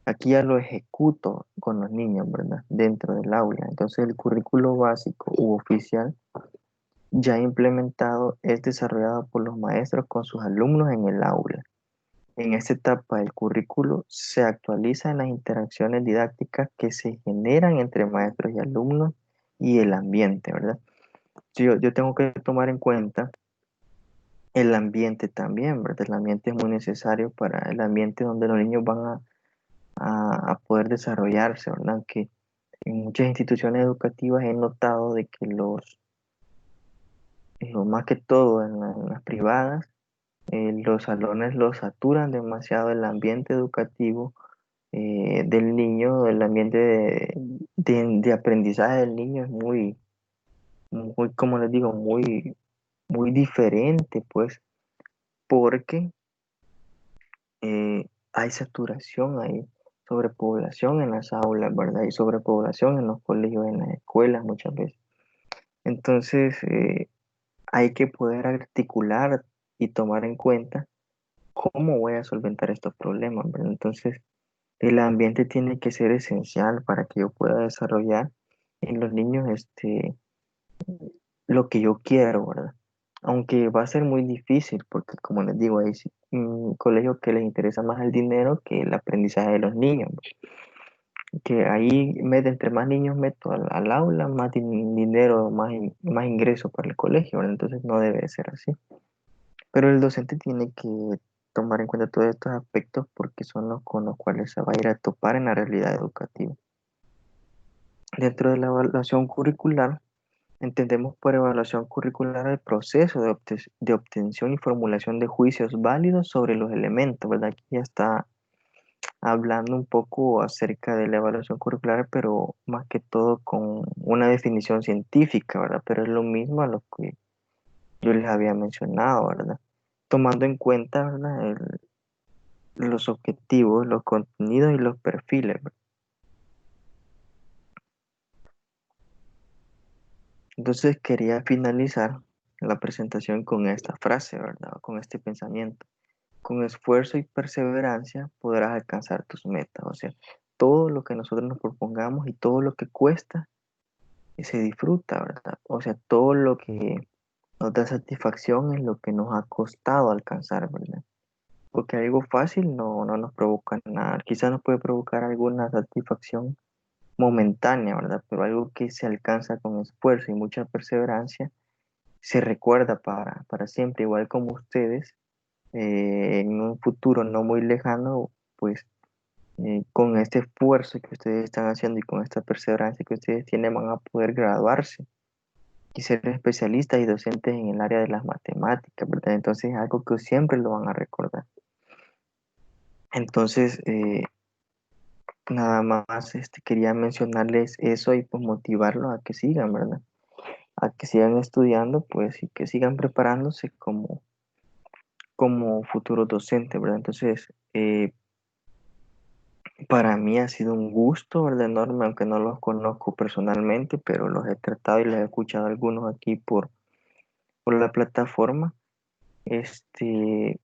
Aquí ya lo ejecuto con los niños, ¿verdad? Dentro del aula. Entonces el currículo básico u oficial ya implementado es desarrollado por los maestros con sus alumnos en el aula. En esta etapa el currículo se actualiza en las interacciones didácticas que se generan entre maestros y alumnos y el ambiente, ¿verdad? Yo tengo que tomar en cuenta el ambiente también, ¿verdad? El ambiente es muy necesario para el ambiente donde los niños van a poder desarrollarse, ¿verdad? Que en muchas instituciones educativas he notado de que lo más que todo en las privadas, Los salones los saturan demasiado el ambiente educativo del niño, el ambiente de aprendizaje del niño es muy, como les digo, muy diferente, pues, porque hay saturación, hay sobrepoblación en las aulas, ¿verdad? Hay sobrepoblación en los colegios, en las escuelas muchas veces. Entonces, hay que poder articular y tomar en cuenta cómo voy a solventar estos problemas, ¿verdad? Entonces, el ambiente tiene que ser esencial para que yo pueda desarrollar en los niños lo que yo quiero, ¿verdad? Aunque va a ser muy difícil porque, como les digo, hay colegios que les interesa más el dinero que el aprendizaje de los niños, ¿verdad? Que ahí, entre más niños meto al aula, más dinero, más ingreso para el colegio, ¿verdad? Entonces no debe ser así. Pero el docente tiene que tomar en cuenta todos estos aspectos porque son los con los cuales se va a ir a topar en la realidad educativa. Dentro de la evaluación curricular, entendemos por evaluación curricular el proceso de obtención y formulación de juicios válidos sobre los elementos, ¿verdad? Aquí ya está hablando un poco acerca de la evaluación curricular, pero más que todo con una definición científica, ¿verdad? Pero es lo mismo a lo que yo les había mencionado, ¿verdad? Tomando en cuenta, ¿verdad? Los objetivos, los contenidos y los perfiles, ¿verdad? Entonces quería finalizar la presentación con esta frase, ¿verdad? Con este pensamiento. Con esfuerzo y perseverancia podrás alcanzar tus metas. O sea, todo lo que nosotros nos propongamos y todo lo que cuesta se disfruta, ¿verdad? O sea, todo lo que nos da satisfacción es lo que nos ha costado alcanzar, ¿verdad? Porque algo fácil no nos provoca nada. Quizás nos puede provocar alguna satisfacción momentánea, ¿verdad? Pero algo que se alcanza con esfuerzo y mucha perseverancia se recuerda para siempre, igual como ustedes, en un futuro no muy lejano, pues con este esfuerzo que ustedes están haciendo y con esta perseverancia que ustedes tienen, van a poder graduarse y ser especialistas y docentes en el área de las matemáticas, ¿verdad? Entonces es algo que siempre lo van a recordar. Entonces, nada más quería mencionarles eso y pues motivarlos a que sigan, ¿verdad? A que sigan estudiando, pues, y que sigan preparándose como futuros docentes, ¿verdad? Entonces, para mí ha sido un gusto, ¿verdad? Enorme, aunque no los conozco personalmente, pero los he tratado y los he escuchado algunos aquí por la plataforma. Este,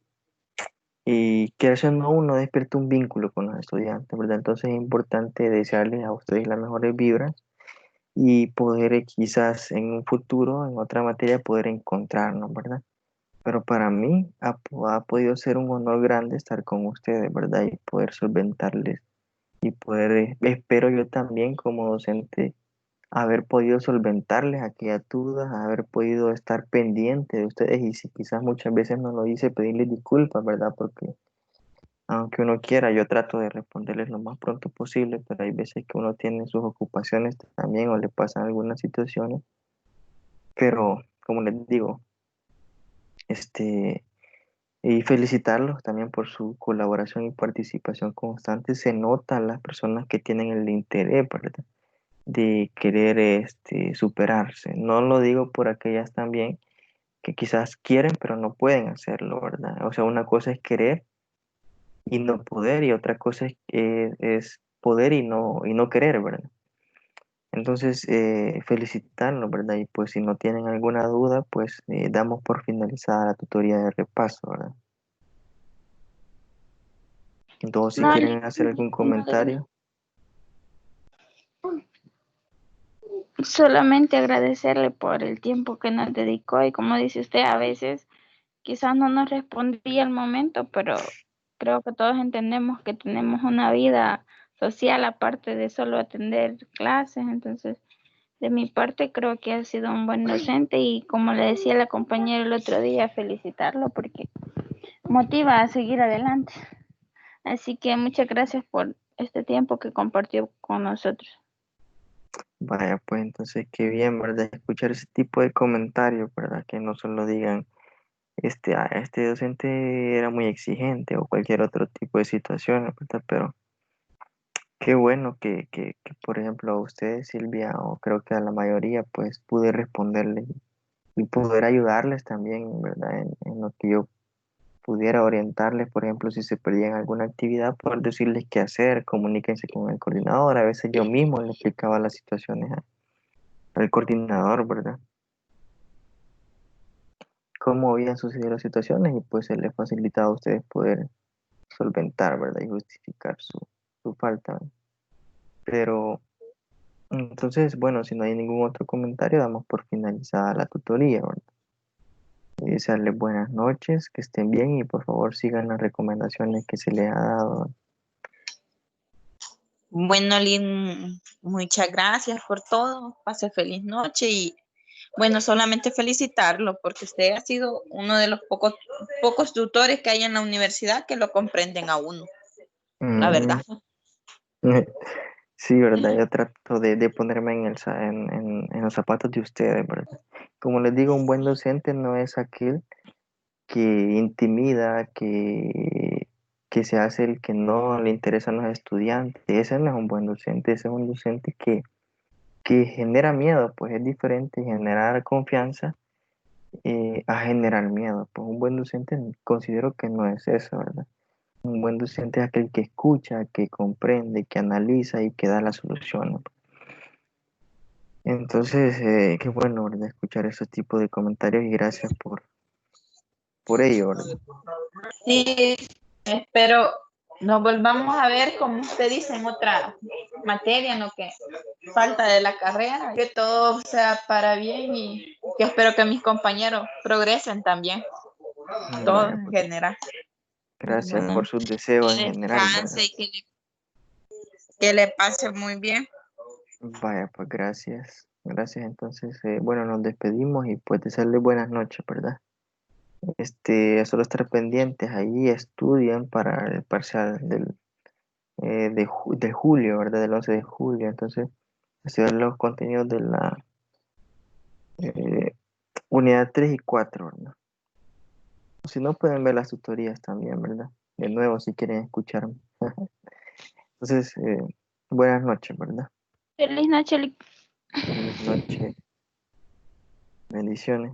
y que eso no uno despierta un vínculo con los estudiantes, ¿verdad? Entonces es importante desearles a ustedes las mejores vibras y poder quizás en un futuro, en otra materia, poder encontrarnos, ¿verdad? Pero para mí ha podido ser un honor grande estar con ustedes, ¿verdad? Y poder solventarles y poder, espero yo también como docente, haber podido solventarles aquellas dudas, haber podido estar pendiente de ustedes y si quizás muchas veces no lo hice, pedirles disculpas, ¿verdad? Porque aunque uno quiera, yo trato de responderles lo más pronto posible, pero hay veces que uno tiene sus ocupaciones también o le pasan algunas situaciones, pero como les digo, este, y felicitarlos también por su colaboración y participación constante. Se nota las personas que tienen el interés, ¿verdad? De querer superarse. No lo digo por aquellas también que quizás quieren pero no pueden hacerlo, ¿verdad? O sea, una cosa es querer y no poder y otra cosa es poder y no querer, ¿verdad? Entonces, felicitarlos, ¿verdad? Y pues si no tienen alguna duda, pues damos por finalizada la tutoría de repaso, ¿verdad? Entonces, si No, quieren hacer algún comentario. solamente agradecerle por el tiempo que nos dedicó y como dice usted, a veces quizás no nos respondía al momento, pero creo que todos entendemos que tenemos una vida social aparte de solo atender clases, entonces de mi parte creo que ha sido un buen docente y como le decía la compañera el otro día, felicitarlo porque motiva a seguir adelante. Así que muchas gracias por este tiempo que compartió con nosotros. Vaya, pues entonces qué bien, ¿verdad? Escuchar ese tipo de comentarios, ¿verdad? Que no solo digan este docente era muy exigente o cualquier otro tipo de situación, ¿verdad? Pero qué bueno que, por ejemplo, a ustedes, Silvia, o creo que a la mayoría, pues pude responderles y poder ayudarles también, ¿verdad? En lo que yo pudiera orientarles, por ejemplo, si se perdían alguna actividad, poder decirles qué hacer, comuníquense con el coordinador. A veces yo mismo le explicaba las situaciones al coordinador, ¿verdad? Cómo habían sucedido las situaciones y pues se les facilitaba a ustedes poder solventar, ¿verdad? Y justificar su falta. Pero entonces, bueno, si no hay ningún otro comentario, damos por finalizada la tutoría, ¿verdad? Y desearles buenas noches, que estén bien y por favor sigan las recomendaciones que se les ha dado. Bueno, Lynn, muchas gracias por todo. Pase feliz noche y bueno, solamente felicitarlo porque usted ha sido uno de los pocos tutores que hay en la universidad que lo comprenden a uno, la Mm, verdad. sí, ¿verdad? Yo trato de ponerme en los zapatos de ustedes, ¿verdad? Como les digo, un buen docente no es aquel que intimida, que se hace el que no le interesan los estudiantes. Ese no es un buen docente, ese es un docente que genera miedo, pues es diferente generar confianza a generar miedo. Pues un buen docente considero que no es eso, ¿verdad? Un buen docente es aquel que escucha, que comprende, que analiza y que da la solución. Entonces, qué bueno, ¿verdad? Escuchar esos tipos de comentarios y gracias por ello, ¿verdad? Sí, espero nos volvamos a ver, como usted dice, en otra materia, no que falta de la carrera, que todo sea para bien y que espero que mis compañeros progresen también, todos Vaya, en pues, general. gracias Bueno, por sus deseos en que general, descanse ¿verdad? y que le pase muy bien. Vaya, pues gracias. Gracias, entonces, bueno, nos despedimos y pues desearles buenas noches, ¿verdad? Solo estar pendientes ahí, estudian para el parcial de julio, ¿verdad? Del 11 de julio. Entonces, estudiar los contenidos de la unidad 3 y 4, ¿verdad? Si no, pueden ver las tutorías también, ¿verdad? De nuevo, si quieren escucharme. Entonces, buenas noches, ¿verdad? Feliz noche, Feliz noche. Bendiciones.